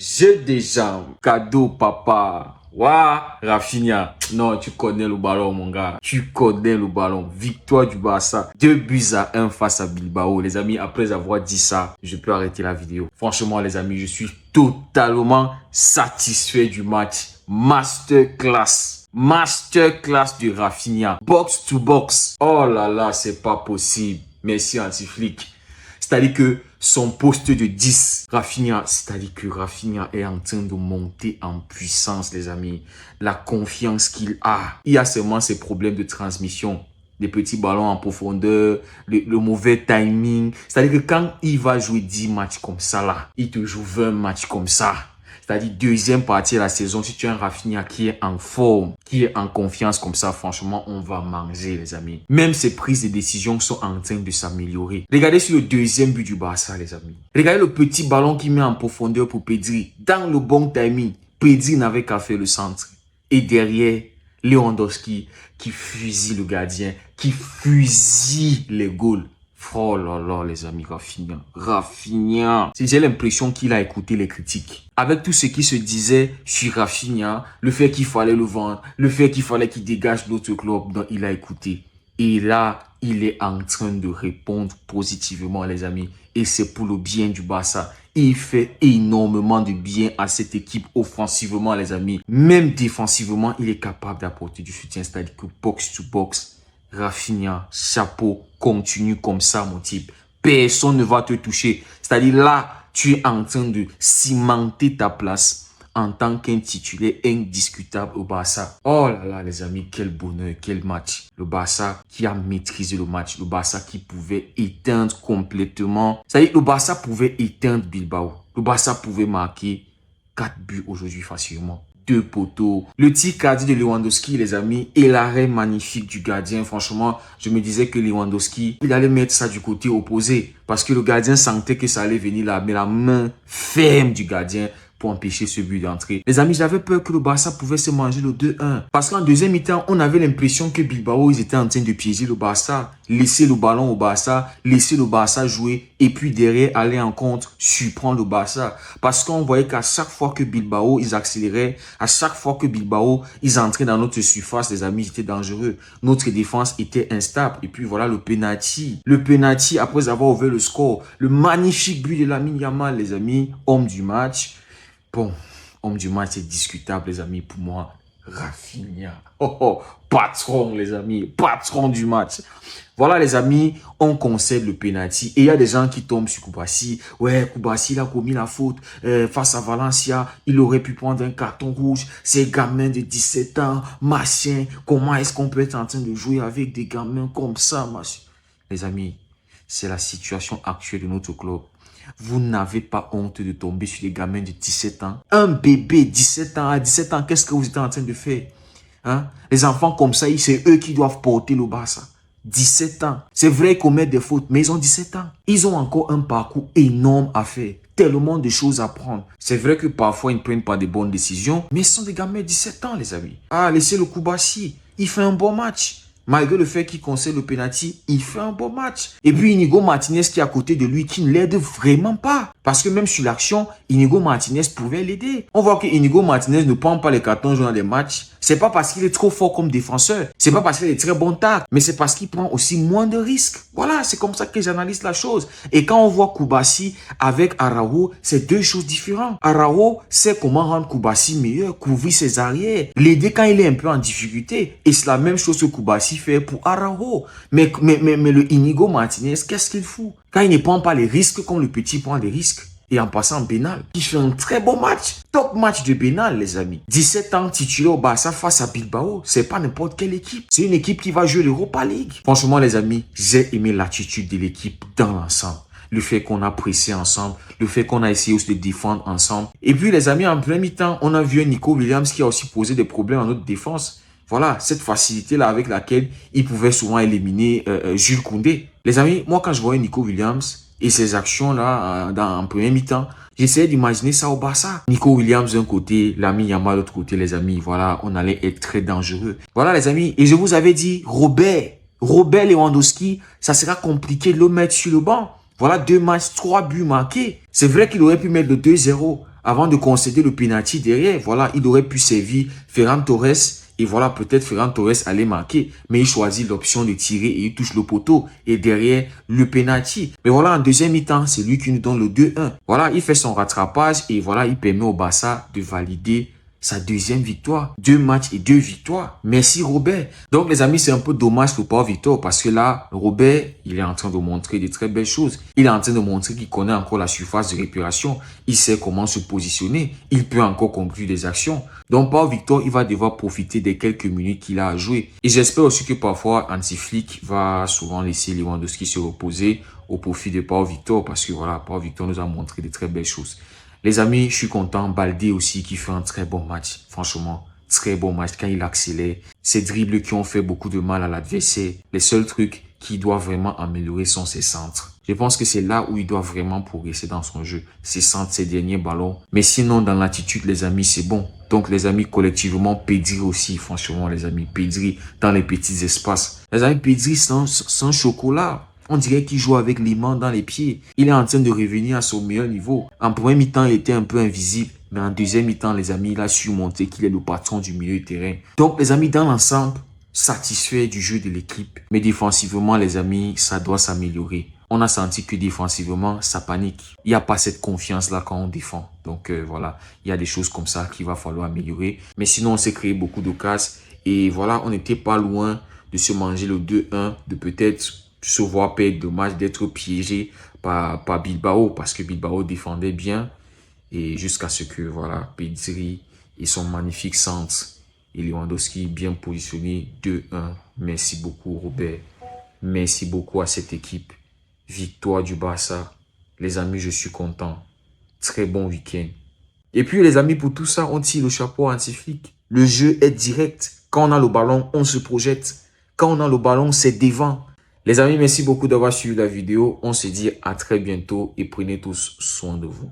J'ai déjà cadeau papa. Waouh, Rafinha. Non, tu connais le ballon, mon gars. Tu connais le ballon. Victoire du Barça. 2-1 face à Bilbao. Les amis, après avoir dit ça, je peux arrêter la vidéo. Franchement, les amis, je suis totalement satisfait du match. Masterclass. Masterclass de Rafinha. Box to box. Oh là là, c'est pas possible. Merci, Antiflic. C'est-à-dire que son poste de 10, Rafinha, c'est-à-dire que Rafinha est en train de monter en puissance, les amis. La confiance qu'il a. Il y a seulement ces problèmes de transmission. Des petits ballons en profondeur, le mauvais timing. C'est-à-dire que quand il va jouer 10 matchs comme ça, là, il te joue 20 matchs comme ça. C'est-à-dire deuxième partie de la saison, si tu as un Rafinha qui est en forme, qui est en confiance comme ça, franchement, on va manger, les amis. Même ses prises de décision sont en train de s'améliorer. Regardez sur le deuxième but du Barça, les amis. Regardez le petit ballon qu'il met en profondeur pour Pedri. Dans le bon timing, Pedri n'avait qu'à faire le centre. Et derrière, Lewandowski qui fusille le gardien, qui fusille les goals. Oh là là, les amis, Rafinha. J'ai l'impression qu'il a écouté les critiques. Avec tout ce qui se disait sur Rafinha, le fait qu'il fallait le vendre, le fait qu'il fallait qu'il dégage d'autres clubs, donc il a écouté. Et là, il est en train de répondre positivement, les amis. Et c'est pour le bien du Barça. Il fait énormément de bien à cette équipe offensivement, les amis. Même défensivement, il est capable d'apporter du soutien. C'est-à-dire que box to box, Rafinha, chapeau, continue comme ça, mon type. Personne ne va te toucher. C'est-à-dire là, tu es en train de cimenter ta place en tant qu'un titulaire indiscutable au Barça. Oh là là, les amis, quel bonheur, quel match. Le Barça qui a maîtrisé le match. Le Barça qui pouvait éteindre complètement. C'est-à-dire le Barça pouvait éteindre Bilbao. Le Barça pouvait marquer 4 buts aujourd'hui facilement. 2 poteaux. Le tir cadré de Lewandowski, les amis, et l'arrêt magnifique du gardien. Franchement, je me disais que Lewandowski, il allait mettre ça du côté opposé. Parce que le gardien sentait que ça allait venir là. Mais la main ferme du gardien pour empêcher ce but d'entrée. Les amis, j'avais peur que le Barça pouvait se manger le 2-1. Parce qu'en deuxième mi-temps, on avait l'impression que Bilbao, ils étaient en train de piéger le Barça. Laisser le ballon au Barça, laisser le Barça jouer et puis derrière aller en contre, surprendre le Barça. Parce qu'on voyait qu'à chaque fois que Bilbao, ils accéléraient, à chaque fois que Bilbao, ils entraient dans notre surface, les amis, c'était dangereux. Notre défense était instable. Et puis voilà le penalty. Le penalty, après avoir ouvert le score, le magnifique but de Lamine Yamal, les amis, homme du match. Bon, homme du match, c'est discutable, les amis, pour moi. Rafinha. Oh, oh, patron, les amis. Patron du match. Voilà, les amis, on concède le penalty. Et il y a des gens qui tombent sur Koubassi. Ouais, Koubassi, il a commis la faute face à Valencia. Il aurait pu prendre un carton rouge. C'est un gamin de 17 ans, machin. Comment est-ce qu'on peut être en train de jouer avec des gamins comme ça, machin? Les amis, c'est la situation actuelle de notre club. Vous n'avez pas honte de tomber sur des gamins de 17 ans. Un bébé, 17 ans, à 17 ans, qu'est-ce que vous êtes en train de faire? Hein? Les enfants comme ça, c'est eux qui doivent porter le Barça. 17 ans. C'est vrai qu'ils commettent des fautes, mais ils ont 17 ans. Ils ont encore un parcours énorme à faire. Tellement de choses à prendre. C'est vrai que parfois, ils ne prennent pas de bonnes décisions, mais ce sont des gamins de 17 ans, les amis. Ah, laissez le Koubassi. Il fait un bon match. Malgré le fait qu'il concède le penalty, il fait un bon match. Et puis Inigo Martinez qui est à côté de lui, qui ne l'aide vraiment pas. Parce que même sur l'action, Inigo Martinez pouvait l'aider. On voit que Inigo Martinez ne prend pas les cartons dans les matchs. C'est pas parce qu'il est trop fort comme défenseur. C'est pas parce qu'il est très bon tacle. Mais c'est parce qu'il prend aussi moins de risques. Voilà, c'est comme ça que j'analyse la chose. Et quand on voit Koubassi avec Araujo, c'est deux choses différentes. Araujo sait comment rendre Koubassi meilleur, couvrir ses arrières, l'aider quand il est un peu en difficulté. Et c'est la même chose que Koubassi fait pour Araujo. Mais le Inigo Martinez, qu'est-ce qu'il fout? Quand il ne prend pas les risques comme le petit prend les risques. Et en passant en pénal, il fait un très bon match. Top match de pénal, les amis. 17 ans titulaire au Barça face à Bilbao. C'est pas n'importe quelle équipe. C'est une équipe qui va jouer l'Europa League. Franchement, les amis, j'ai aimé l'attitude de l'équipe dans l'ensemble. Le fait qu'on a pressé ensemble, le fait qu'on a essayé aussi de défendre ensemble. Et puis, les amis, en plein mi-temps, on a vu un Nico Williams qui a aussi posé des problèmes à notre défense. Voilà, cette facilité-là avec laquelle il pouvait souvent éliminer Jules Koundé. Les amis, moi, quand je voyais Nico Williams et ses actions-là en premier mi-temps, j'essayais d'imaginer ça au Barça. Nico Williams d'un côté, Lamine Yamal de l'autre côté, les amis. Voilà, on allait être très dangereux. Voilà, les amis. Et je vous avais dit, Robert Lewandowski, ça sera compliqué de le mettre sur le banc. Voilà, 2 matchs, 3 buts marqués. C'est vrai qu'il aurait pu mettre le 2-0 avant de concéder le penalty derrière. Voilà, il aurait pu servir Ferran Torres et voilà, peut-être Ferran Torres allait marquer, mais il choisit l'option de tirer et il touche le poteau et derrière le penalty. Mais voilà, en deuxième mi-temps, c'est lui qui nous donne le 2-1. Voilà, il fait son rattrapage et voilà, il permet au Barça de valider sa deuxième victoire. 2 matchs et 2 victoires. Merci Robert. Donc les amis, c'est un peu dommage pour Pau Victor parce que là, Robert, il est en train de montrer de très belles choses. Il est en train de montrer qu'il connaît encore la surface de réparation. Il sait comment se positionner. Il peut encore conclure des actions. Donc Pau Victor, il va devoir profiter des quelques minutes qu'il a à jouer. Et j'espère aussi que parfois, Hansi Flick va souvent laisser Lewandowski se reposer au profit de Pau Victor parce que voilà, Pau Victor nous a montré de très belles choses. Les amis, je suis content. Baldé aussi qui fait un très bon match. Franchement, très bon match quand il accélère. Ces dribbles qui ont fait beaucoup de mal à l'adversaire. Les seuls trucs qu'il doit vraiment améliorer sont ses centres. Je pense que c'est là où il doit vraiment progresser dans son jeu. Ses centres, ses derniers ballons. Mais sinon, dans l'attitude, les amis, c'est bon. Donc, les amis, collectivement, Pedri aussi. Franchement, les amis, Pedri dans les petits espaces. Les amis, Pedri sans chocolat. On dirait qu'il joue avec l'aimant dans les pieds. Il est en train de revenir à son meilleur niveau. En premier mi-temps, il était un peu invisible. Mais en deuxième mi-temps, les amis, il a su montrer qu'il est le patron du milieu de terrain. Donc, les amis, dans l'ensemble, satisfait du jeu de l'équipe. Mais défensivement, les amis, ça doit s'améliorer. On a senti que défensivement, ça panique. Il n'y a pas cette confiance-là quand on défend. Donc, voilà, il y a des choses comme ça qu'il va falloir améliorer. Mais sinon, on s'est créé beaucoup d'occasions. Et voilà, on n'était pas loin de se manger le 2-1, de peut-être se voir perdre le match, d'être piégé par Bilbao parce que Bilbao défendait bien et jusqu'à ce que voilà, Pedri et son magnifique centre et Lewandowski bien positionné 2-1. Merci beaucoup Robert, merci beaucoup à cette équipe. Victoire du Barça. Les amis, je suis content. Très bon week-end. Et puis les amis, pour tout ça, on tire le chapeau à Hansi Flick. Le jeu est direct. Quand on a le ballon, on se projette. Quand on a le ballon, c'est devant. Les amis, merci beaucoup d'avoir suivi la vidéo. On se dit à très bientôt et prenez tous soin de vous.